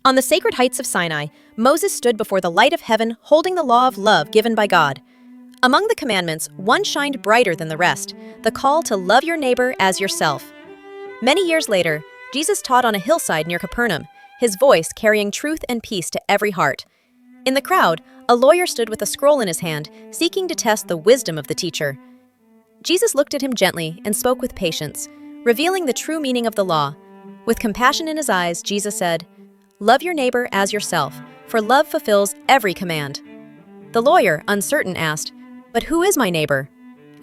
On the sacred heights of Sinai, Moses stood before the light of heaven holding the law of love given by God. Among the commandments, one shined brighter than the rest, the call to love your neighbor as yourself. Many years later, Jesus taught on a hillside near Capernaum, his voice carrying truth and peace to every heart. In the crowd, a lawyer stood with a scroll in his hand, seeking to test the wisdom of the teacher. Jesus looked at him gently and spoke with patience, revealing the true meaning of the law. With compassion in his eyes, Jesus said, "Love your neighbor as yourself, for love fulfills every command." The lawyer, uncertain, asked, "But who is my neighbor?"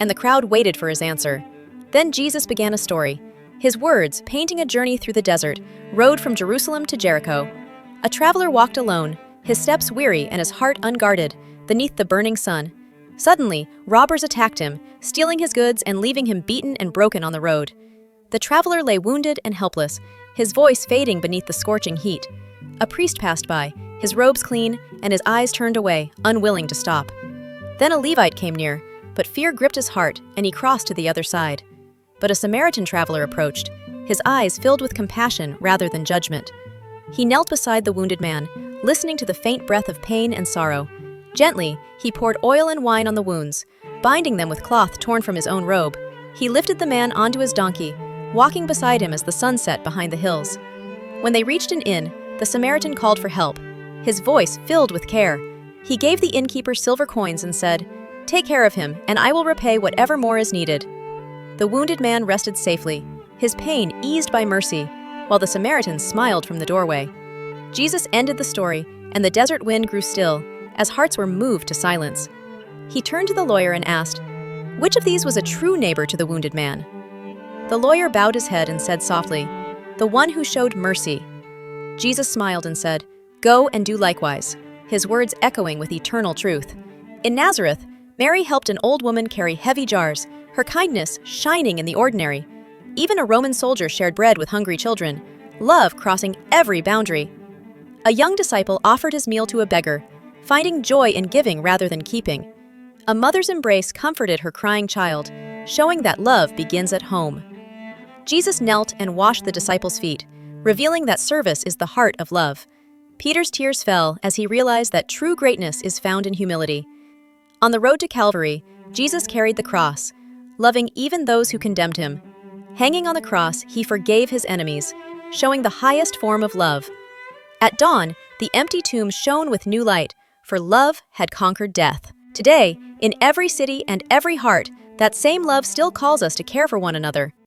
And the crowd waited for his answer. Then Jesus began a story. His words, painting a journey through the desert, rode from Jerusalem to Jericho. A traveler walked alone, his steps weary and his heart unguarded, beneath the burning sun. Suddenly, robbers attacked him, stealing his goods and leaving him beaten and broken on the road. The traveler lay wounded and helpless, his voice fading beneath the scorching heat. A priest passed by, his robes clean, and his eyes turned away, unwilling to stop. Then a Levite came near, but fear gripped his heart, and he crossed to the other side. But a Samaritan traveler approached, his eyes filled with compassion rather than judgment. He knelt beside the wounded man, listening to the faint breath of pain and sorrow. Gently, he poured oil and wine on the wounds, binding them with cloth torn from his own robe. He lifted the man onto his donkey, walking beside him as the sun set behind the hills. When they reached an inn, the Samaritan called for help, his voice filled with care. He gave the innkeeper silver coins and said, "Take care of him, and I will repay whatever more is needed." The wounded man rested safely, his pain eased by mercy, while the Samaritan smiled from the doorway. Jesus ended the story, and the desert wind grew still, as hearts were moved to silence. He turned to the lawyer and asked, "Which of these was a true neighbor to the wounded man?" The lawyer bowed his head and said softly, "The one who showed mercy." Jesus smiled and said, "Go and do likewise," his words echoing with eternal truth. In Nazareth, Mary helped an old woman carry heavy jars, her kindness shining in the ordinary. Even a Roman soldier shared bread with hungry children, love crossing every boundary. A young disciple offered his meal to a beggar, finding joy in giving rather than keeping. A mother's embrace comforted her crying child, showing that love begins at home. Jesus knelt and washed the disciples' feet, revealing that service is the heart of love. Peter's tears fell as he realized that true greatness is found in humility. On the road to Calvary, Jesus carried the cross, loving even those who condemned him. Hanging on the cross, he forgave his enemies, showing the highest form of love. At dawn, the empty tomb shone with new light, for love had conquered death. Today, in every city and every heart, that same love still calls us to care for one another.